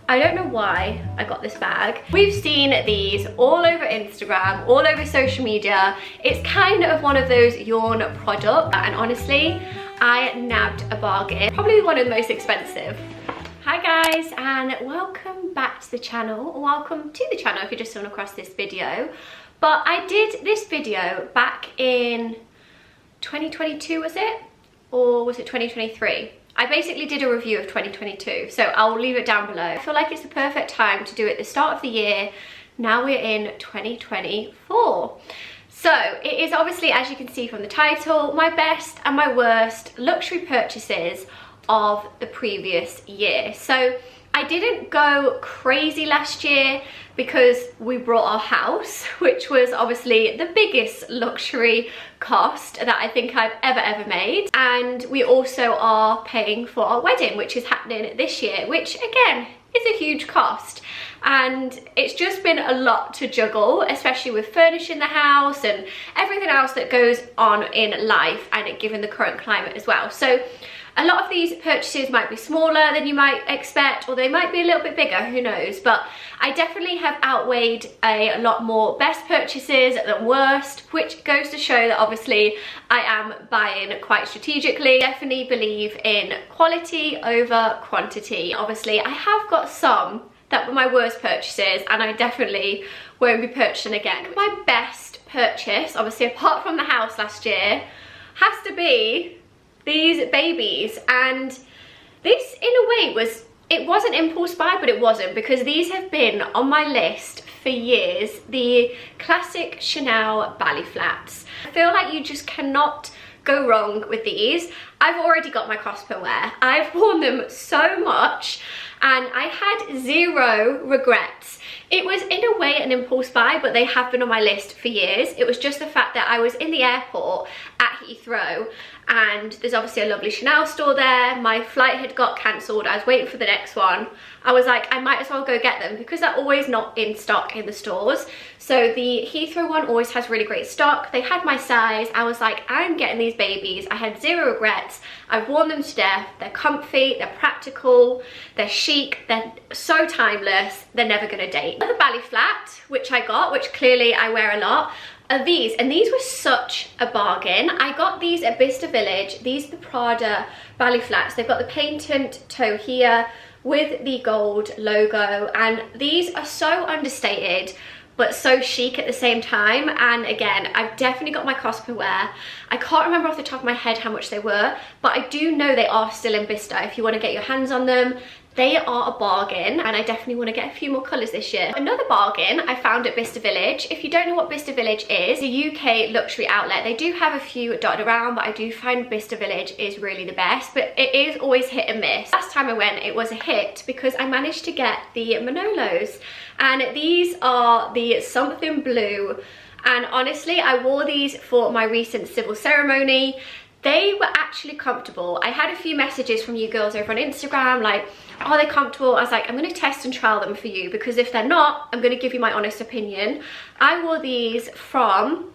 I don't know why I got this bag. We've seen these all over Instagram, all over social media. It's kind of one of those yawn products, and honestly, I nabbed a bargain. Probably one of the most expensive. Hi guys, and welcome back to the channel, or welcome to the channel if you're just coming across this video. But I did this video back in 2022, was it? Or was it 2023? I basically did a review of 2022, so I'll leave it down below. I feel like it's the perfect time to do it at the start of the year. Now we're in 2024. So it is obviously, as you can see from the title, my best and my worst luxury purchases of the previous year. So I didn't go crazy last year because we bought our house, which was obviously the biggest luxury cost that I think I've ever made. And we also are paying for our wedding, which is happening this year, which again is a huge cost. And it's just been a lot to juggle, especially with furnishing the house and everything else that goes on in life, and given the current climate as well. So a lot of these purchases might be smaller than you might expect, or they might be a little bit bigger, who knows. But I definitely have outweighed a lot more best purchases than worst, which goes to show that obviously I am buying quite strategically. Definitely believe in quality over quantity. Obviously I have got some that were my worst purchases, and I definitely won't be purchasing again. My best purchase, obviously apart from the house last year, has to be these babies. And this in a way it wasn't impulse buy, but it wasn't, because these have been on my list for years. The classic Chanel ballet flats. I feel like you just cannot go wrong with these. I've already got my cost per wear. I've worn them so much and I had zero regrets. It was in a way an impulse buy, but they have been on my list for years. It was just the fact that I was in the airport at Heathrow, and there's obviously a lovely Chanel store there. My flight had got cancelled. I was waiting for the next one. I was like, I might as well go get them because they're always not in stock in the stores. So the Heathrow one always has really great stock. They had my size. I was like, I'm getting these babies. I had zero regrets. I've worn them to death. They're comfy, they're practical, they're chic, they're so timeless, they're never gonna date. The ballet flat, which I got, which clearly I wear a lot, are these, and these were such a bargain. I got these at Bicester Village. These are the Prada ballet flats. They've got the patent toe here with the gold logo, and these are so understated but so chic at the same time. And again, I've definitely got my cost per wear. I can't remember off the top of my head how much they were, but I do know they are still in Bicester if you want to get your hands on them. They are a bargain, and I definitely want to get a few more colours this year. Another bargain I found at Bicester Village. If you don't know what Bicester Village is, a UK luxury outlet. They do have a few dotted around, but I do find Bicester Village is really the best, but it is always hit and miss. Last time I went, it was a hit because I managed to get the Manolos, and these are the something blue. And honestly, I wore these for my recent civil ceremony. They were actually comfortable. I had a few messages from you girls over on Instagram like, are they comfortable? I was like, I'm going to test and trial them for you, because if they're not, I'm going to give you my honest opinion. I wore these from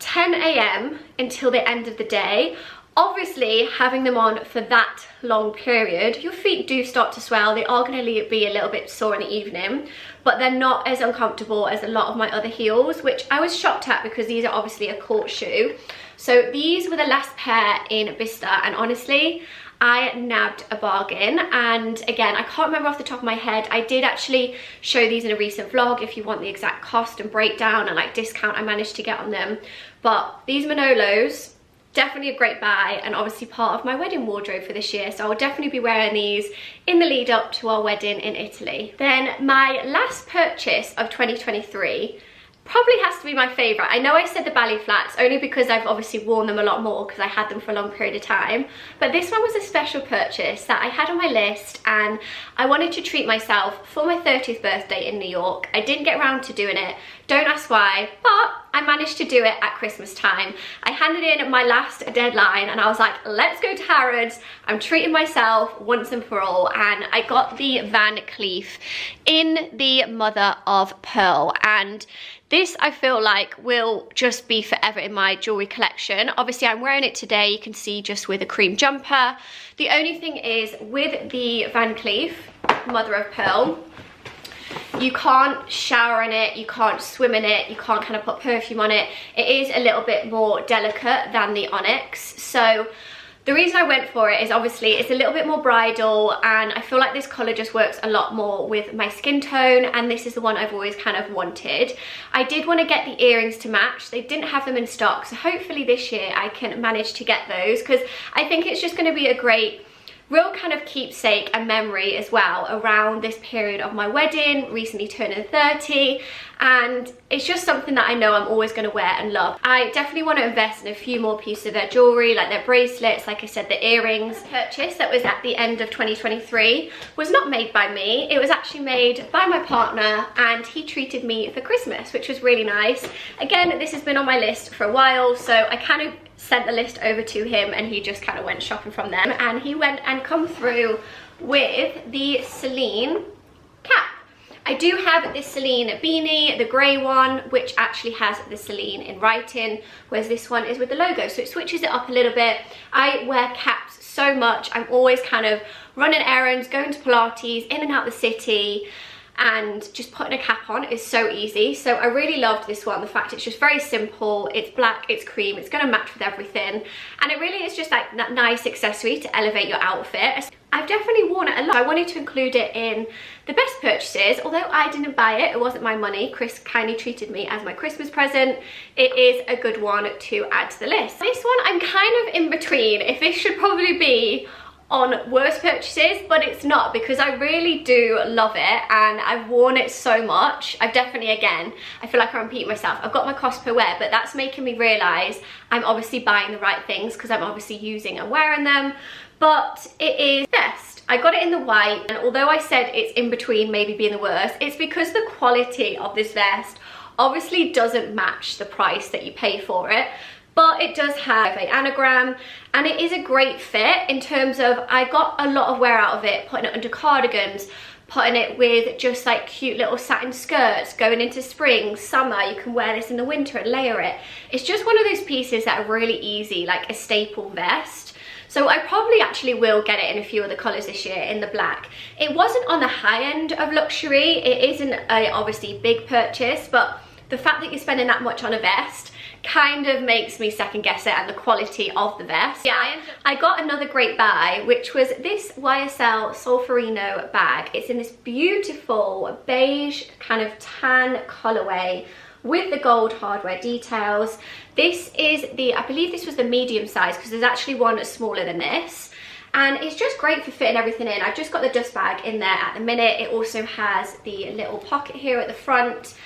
10 AM until the end of the day. Obviously, having them on for that long period, your feet do start to swell. They are going to be a little bit sore in the evening, but they're not as uncomfortable as a lot of my other heels, which I was shocked at because these are obviously a court shoe. So these were the last pair in Bicester, and honestly, I nabbed a bargain. And again, I can't remember off the top of my head. I did actually show these in a recent vlog if you want the exact cost and breakdown and like discount I managed to get on them. But these Manolos, definitely a great buy, and obviously part of my wedding wardrobe for this year. So I'll definitely be wearing these in the lead up to our wedding in Italy. Then my last purchase of 2023 probably has to be my favourite. I know I said the ballet flats only because I've obviously worn them a lot more because I had them for a long period of time, but this one was a special purchase that I had on my list, and I wanted to treat myself for my 30th birthday in New York. I didn't get around to doing it, don't ask why, but I managed to do it at Christmas time. I handed in my last deadline and I was like, let's go to Harrods. I'm treating myself once and for all, and I got the Van Cleef in the mother of pearl, and this I feel like will just be forever in my jewellery collection. Obviously I'm wearing it today, you can see, just with a cream jumper. The only thing is with the Van Cleef, mother of pearl. You can't shower in it, you can't swim in it, you can't kind of put perfume on it. It is a little bit more delicate than the onyx. So the reason I went for it is obviously it's a little bit more bridal, and I feel like this colour just works a lot more with my skin tone, and this is the one I've always kind of wanted. I did want to get the earrings to match. They didn't have them in stock, so hopefully this year I can manage to get those, because I think it's just going to be a great real kind of keepsake and memory as well around this period of my wedding, recently turning 30, and it's just something that I know I'm always going to wear and love. I definitely want to invest in a few more pieces of their jewellery, like their bracelets, like I said, the earrings. The purchase that was at the end of 2023 was not made by me, it was actually made by my partner, and he treated me for Christmas, which was really nice. Again, this has been on my list for a while, so I kind of sent the list over to him and he just kind of went shopping from them, and he went and come through with the Celine cap. I do have this Celine beanie, the grey one, which actually has the Celine in writing, whereas this one is with the logo, so it switches it up a little bit. I wear caps so much, I'm always kind of running errands, going to Pilates, in and out the city, and just putting a cap on is so easy. So I really loved this one. The fact it's just very simple, it's black, it's cream, it's going to match with everything, and it really is just like that nice accessory to elevate your outfit. I've definitely worn it a lot. I wanted to include it in the best purchases, although I didn't buy it, it wasn't my money. Chris kindly treated me as my Christmas present. It is a good one to add to the list. This one I'm kind of in between if this should probably be on worst purchases, but it's not, because I really do love it and I've worn it so much. I've definitely, again, I feel like I'm repeating myself, I've got my cost per wear, but that's making me realise I'm obviously buying the right things because I'm obviously using and wearing them. But it is best. I got it in the white, and although I said it's in between maybe being the worst, it's because the quality of this vest obviously doesn't match the price that you pay for it. But it does have an anagram, and it is a great fit in terms of I got a lot of wear out of it, putting it under cardigans, putting it with just like cute little satin skirts, going into spring, summer. You can wear this in the winter and layer it. It's just one of those pieces that are really easy, like a staple vest. So I probably actually will get it in a few other colours this year in the black. It wasn't on the high end of luxury. It isn't a obviously big purchase, but the fact that you're spending that much on a vest kind of makes me second guess it and the quality of the vest. Yeah, I got another great buy, which was this YSL Solferino bag. It's in this beautiful beige kind of tan colorway with the gold hardware details. This is the, I believe this was the medium size, because there's actually one that's smaller than this. And it's just great for fitting everything in. I've just got the dust bag in there at the minute. It also has the little pocket here at the front.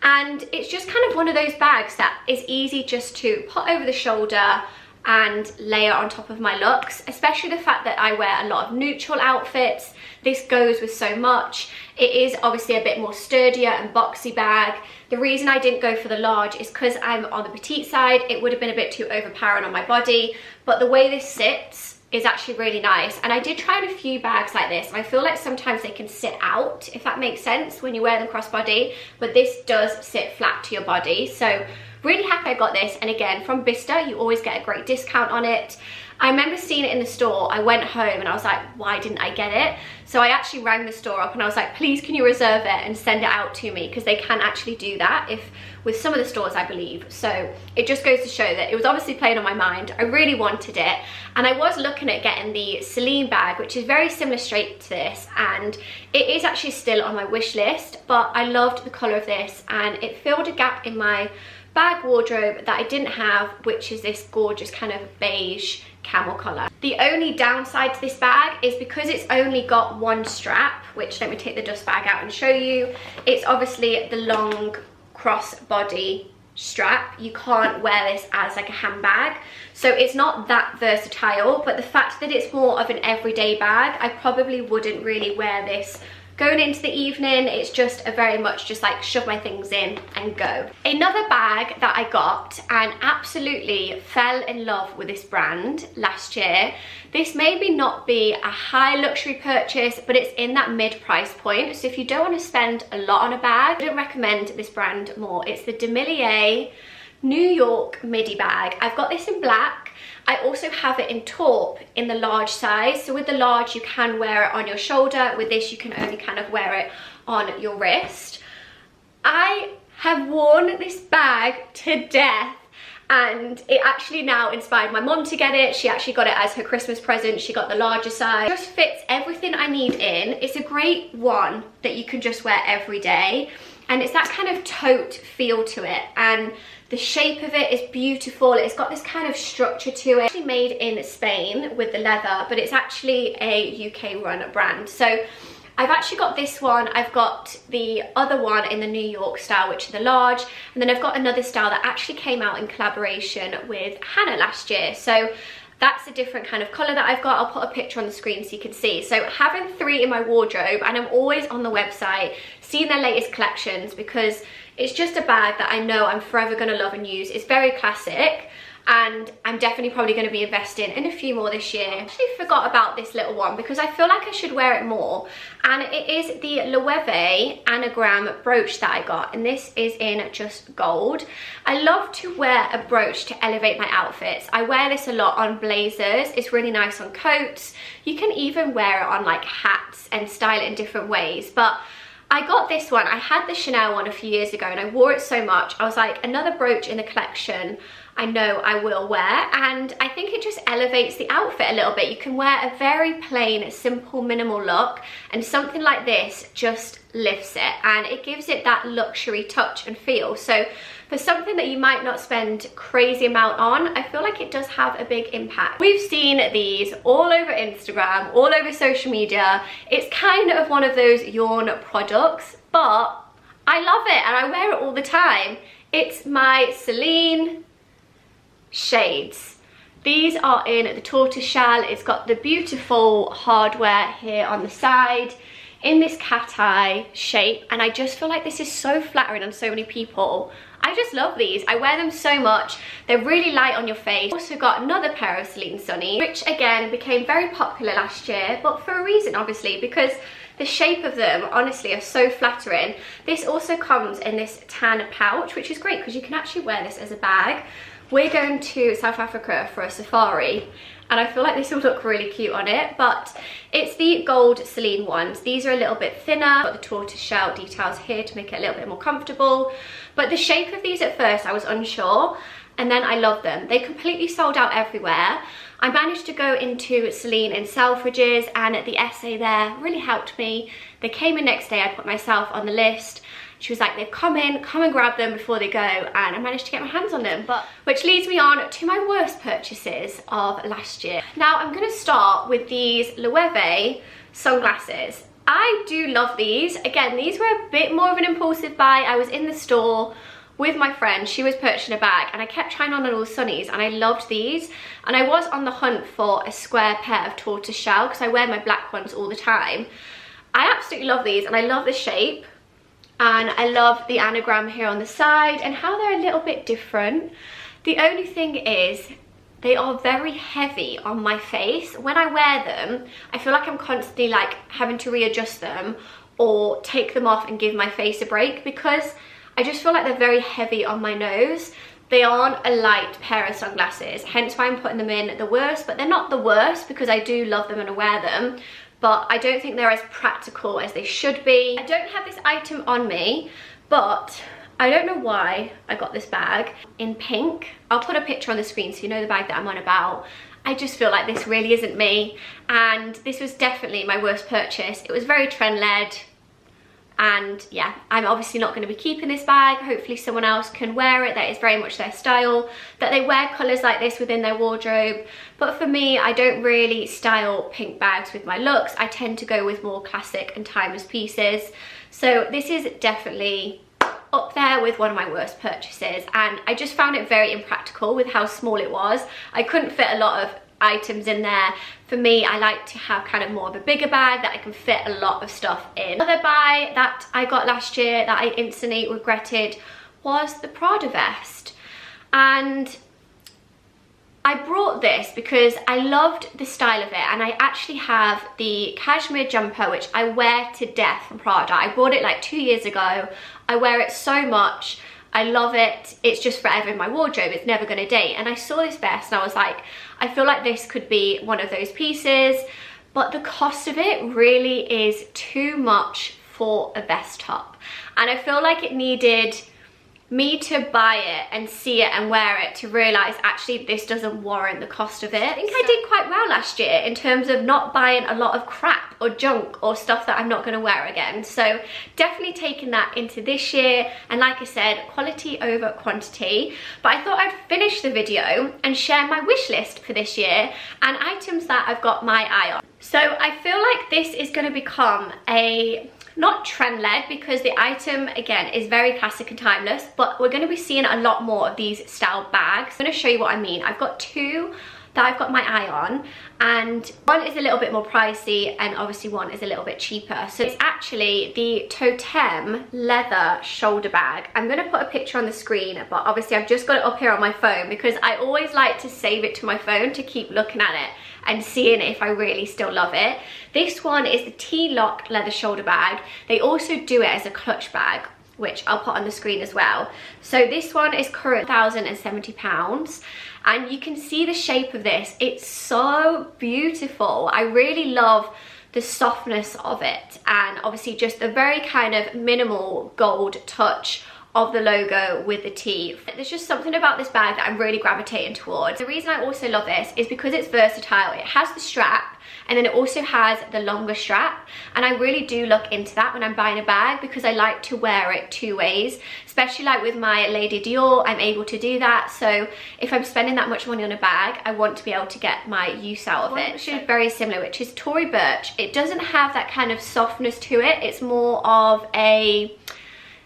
And it's just kind of one of those bags that is easy just to put over the shoulder and layer on top of my looks, especially the fact that I wear a lot of neutral outfits. This goes with so much. It is obviously a bit more sturdier and boxy bag. The reason I didn't go for the large is because I'm on the petite side. It would have been a bit too overpowering on my body, but the way this sits is actually really nice. And I did try on a few bags like this, and I feel like sometimes they can sit out, if that makes sense, when you wear them crossbody, but this does sit flat to your body. So really happy I got this, and again, from Bista, you always get a great discount on it. I remember seeing it in the store. I went home and I was like, why didn't I get it? So I actually rang the store up and I was like, please can you reserve it and send it out to me, because they can actually do that if with some of the stores, I believe. So it just goes to show that it was obviously playing on my mind. I really wanted it, and I was looking at getting the Celine bag, which is very similar shape to this, and it is actually still on my wish list, but I loved the colour of this and it filled a gap in my bag wardrobe that I didn't have, which is this gorgeous kind of beige camel colour. The only downside to this bag is because it's only got one strap, which let me take the dust bag out and show you. It's obviously the long crossbody strap. You can't wear this as like a handbag, so it's not that versatile, but the fact that it's more of an everyday bag, I probably wouldn't really wear this going into the evening. It's just a very much just like shove my things in and go. Another bag that I got and absolutely fell in love with this brand last year. This maybe not be a high luxury purchase, but it's in that mid price point. So if you don't want to spend a lot on a bag, I don't recommend this brand more. It's the Demilier New York midi bag. I've got this in black. I also have it in taupe in the large size. So with the large, you can wear it on your shoulder. With this, you can only kind of wear it on your wrist. I have worn this bag to death, and it actually now inspired my mom to get it. She actually got it as her Christmas present. She got the larger size. It just fits everything I need in. It's a great one that you can just wear every day, and it's that kind of tote feel to it, and the shape of it is beautiful. It's got this kind of structure to it. It's actually made in Spain with the leather, but it's actually a UK run brand. So I've actually got this one. I've got the other one in the New York style, which is the large, and then I've got another style that actually came out in collaboration with Hannah last year. So that's a different kind of colour that I've got. I'll put a picture on the screen so you can see. So having 3 in my wardrobe, and I'm always on the website seeing their latest collections, because it's just a bag that I know I'm forever going to love and use. It's very classic, and I'm definitely probably going to be investing in a few more this year. I actually forgot about this little one because I feel like I should wear it more, and it is the Loewe anagram brooch that I got, and this is in just gold. I love to wear a brooch to elevate my outfits. I wear this a lot on blazers. It's really nice on coats. You can even wear it on like hats and style it in different ways. But I got this one. I had the Chanel one a few years ago and I wore it so much. I was like, another brooch in the collection I know I will wear, and I think it just elevates the outfit a little bit. You can wear a very plain, simple, minimal look, and something like this just lifts it, and it gives it that luxury touch and feel. So for something that you might not spend crazy amount on, I feel like it does have a big impact. We've seen these all over Instagram, all over social media. It's kind of one of those yawn products, but I love it and I wear it all the time. It's my Celine shades. These are in the tortoiseshell. It's got the beautiful hardware here on the side in this cat eye shape, and I just feel like this is so flattering on so many people. I just love these. I wear them so much. They're really light on your face. Also got another pair of Celine Sunny, which again became very popular last year, but for a reason obviously, because the shape of them honestly are so flattering. This also comes in this tan pouch, which is great because you can actually wear this as a bag. We're going to South Africa for a safari, and I feel like this will look really cute on it, but it's the gold Celine ones. These are a little bit thinner. Got the tortoiseshell details here to make it a little bit more comfortable, but the shape of these at first I was unsure, and then I love them. They completely sold out everywhere. I managed to go into Celine in Selfridges, and the essay there really helped me. They came in next day. I put myself on the list. She was like, they've come in, come and grab them before they go, and I managed to get my hands on them. But which leads me on to my worst purchases of last year. Now I'm going to start with these Loewe sunglasses. I do love these. Again, these were a bit more of an impulsive buy. I was in the store with my friend. She was purchasing a bag, and I kept trying on all the sunnies, and I loved these. And I was on the hunt for a square pair of tortoiseshell because I wear my black ones all the time. I absolutely love these, and I love the shape. And I love the anagram here on the side and how they're a little bit different. The only thing is they are very heavy on my face. When I wear them, I feel like I'm constantly like having to readjust them or take them off and give my face a break, because I just feel like they're very heavy on my nose. They aren't a light pair of sunglasses, hence why I'm putting them in the worst, but they're not the worst because I do love them and I wear them. But I don't think they're as practical as they should be. I don't have this item on me, but I don't know why I got this bag in pink. I'll put a picture on the screen so you know the bag that I'm on about. I just feel like this really isn't me, and this was definitely my worst purchase. It was very trend-led, and yeah, I'm obviously not going to be keeping this bag. Hopefully someone else can wear it. That is very much their style, that they wear colours like this within their wardrobe. But for me, I don't really style pink bags with my looks. I tend to go with more classic and timeless pieces. So this is definitely up there with one of my worst purchases, and I just found it very impractical with how small it was. I couldn't fit a lot of items in there. For me, I like to have kind of more of a bigger bag that I can fit a lot of stuff in. Another buy that I got last year that I instantly regretted was the Prada vest, and I brought this because I loved the style of it, and I actually have the cashmere jumper which I wear to death from Prada. I bought it like 2 years ago. I wear it so much. I love it. It's just forever in my wardrobe. It's never gonna date. And I saw this vest and I was like, I feel like this could be one of those pieces, but the cost of it really is too much for a vest top. And I feel like it needed me to buy it and see it and wear it to realize actually this doesn't warrant the cost of it. I think I did quite well last year in terms of not buying a lot of crap or junk or stuff that I'm not going to wear again. So definitely taking that into this year, and like I said, quality over quantity. But I thought I'd finish the video and share my wish list for this year and items that I've got my eye on. So I feel like this is going to become a not trend-led, because the item again is very classic and timeless, but we're going to be seeing a lot more of these style bags. I'm going to show you what I mean. I've got two that I've got my eye on, and one is a little bit more pricey and obviously one is a little bit cheaper. So it's actually the Totem leather shoulder bag. I'm going to put a picture on the screen, but obviously I've just got it up here on my phone because I always like to save it to my phone to keep looking at it and seeing if I really still love it. This one is the T-lock leather shoulder bag. They also do it as a clutch bag, which I'll put on the screen as well. So this one is current £1,070, and you can see the shape of this. It's so beautiful. I really love the softness of it, and obviously just the very kind of minimal gold touch of the logo with the T. There's just something about this bag that I'm really gravitating towards. The reason I also love this is because it's versatile. It has the strap, and then it also has the longer strap, and I really do look into that when I'm buying a bag because I like to wear it two ways, especially like with my Lady Dior. I'm able to do that. So if I'm spending that much money on a bag, I want to be able to get my use out of it. Which is very similar, which is Tory Burch. It doesn't have that kind of softness to it. It's more of a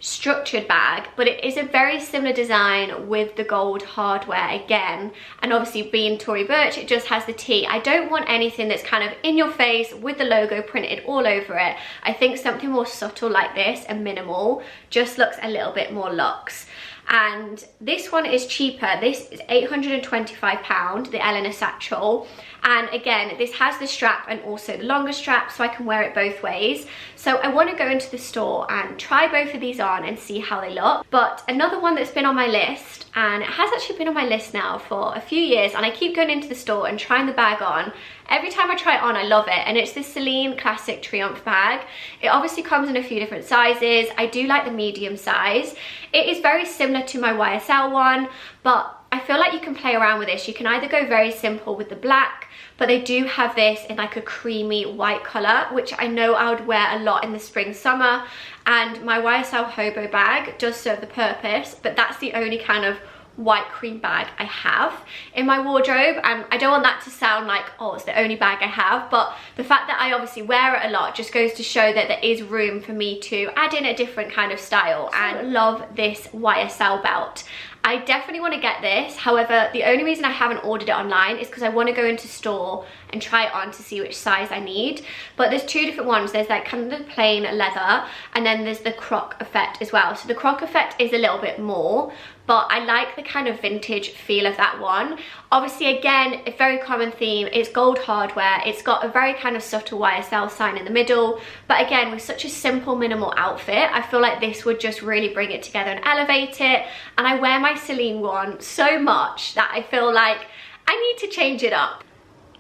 structured bag, but it is a very similar design with the gold hardware again, and obviously being Tory Burch, it just has the T. I don't want anything that's kind of in your face with the logo printed all over it. I think something more subtle like this and minimal just looks a little bit more luxe. And this one is cheaper. This is £825, the Eleanor Satchel. And again, this has the strap and also the longer strap, so I can wear it both ways. So I want to go into the store and try both of these on and see how they look. But another one that's been on my list, and it has actually been on my list now for a few years, and I keep going into the store and trying the bag on. Every time I try it on, I love it, and it's this Celine Classic Triumph bag. It obviously comes in a few different sizes. I do like the medium size. It is very similar to my YSL one, but I feel like you can play around with this. You can either go very simple with the black, but they do have this in like a creamy white colour, which I know I would wear a lot in the spring, summer, and my YSL Hobo bag does serve the purpose, but that's the only kind of white cream bag I have in my wardrobe. And I don't want that to sound like, oh, it's the only bag I have, but the fact that I obviously wear it a lot just goes to show that there is room for me to add in a different kind of style. And love this YSL belt. I definitely want to get this. However, the only reason I haven't ordered it online is because I want to go into store and try it on to see which size I need. But there's two different ones. There's like kind of the plain leather, and then there's the croc effect as well. So the croc effect is a little bit more, but I like the kind of vintage feel of that one. Obviously, again, a very common theme. It's gold hardware. It's got a very kind of subtle YSL sign in the middle. But again, with such a simple, minimal outfit, I feel like this would just really bring it together and elevate it. And I wear my Celine one so much that I feel like I need to change it up.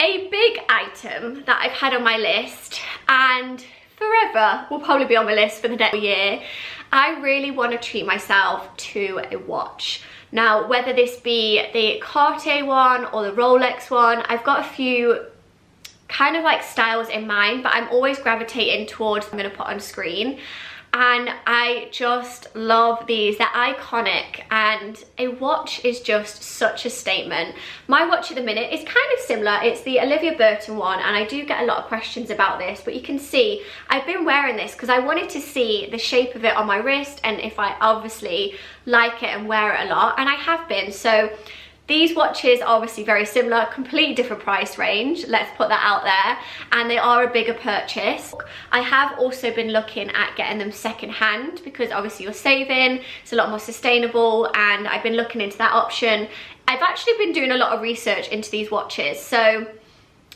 A big item that I've had on my list, and forever will probably be on my list for the next year, I really want to treat myself to a watch. Now, whether this be the Cartier one or the Rolex one, I've got a few kind of like styles in mind, but I'm always gravitating towards I'm going to put on screen. And I just love these. They're iconic, and a watch is just such a statement. My watch at the minute is kind of similar. It's the Olivia Burton one, and I do get a lot of questions about this, but you can see I've been wearing this because I wanted to see the shape of it on my wrist and if I obviously like it and wear it a lot, and I have been. So these watches are obviously very similar, completely different price range, let's put that out there, and they are a bigger purchase. I have also been looking at getting them second hand because obviously you're saving, it's a lot more sustainable, and I've been looking into that option. I've actually been doing a lot of research into these watches, so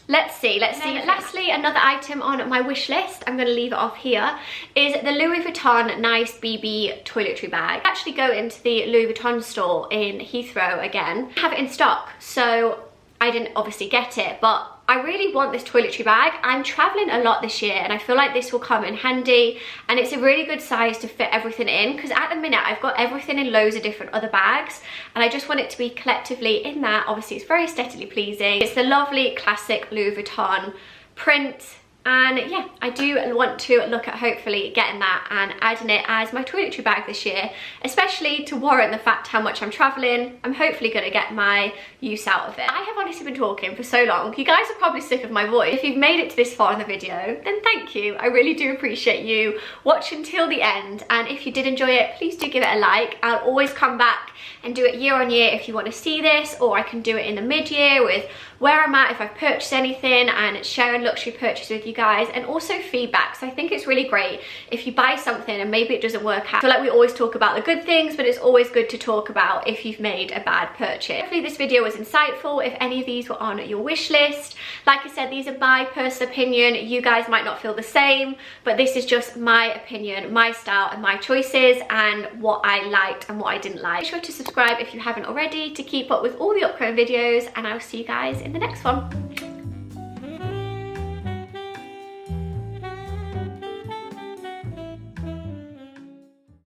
Let's see. Lastly, another item on my wish list, I'm going to leave it off here, is the Louis Vuitton Nice BB toiletry bag. I actually go into the Louis Vuitton store in Heathrow again. I have it in stock, so I didn't obviously get it, but I really want this toiletry bag. I'm traveling a lot this year and I feel like this will come in handy, and it's a really good size to fit everything in, because at the minute I've got everything in loads of different other bags and I just want it to be collectively in that. Obviously it's very aesthetically pleasing. It's the lovely classic Louis Vuitton print. And yeah, I do want to look at hopefully getting that and adding it as my toiletry bag this year, especially to warrant the fact how much I'm traveling. I'm hopefully going to get my use out of it. I have honestly been talking for so long. You guys are probably sick of my voice. If you've made it to this far in the video, then thank you. I really do appreciate you watching till the end. And if you did enjoy it, please do give it a like. I'll always come back and do it year on year if you want to see this, or I can do it in the mid-year with where I'm at, if I've purchased anything, and sharing luxury purchases with you guys, and also feedback. So I think it's really great if you buy something and maybe it doesn't work out. I feel like we always talk about the good things, but it's always good to talk about if you've made a bad purchase. Hopefully this video was insightful if any of these were on your wish list. Like I said, these are my personal opinion. You guys might not feel the same, but this is just my opinion, my style and my choices, and what I liked and what I didn't like. Be sure to subscribe if you haven't already to keep up with all the upcoming videos, and I'll see you guys in the next one.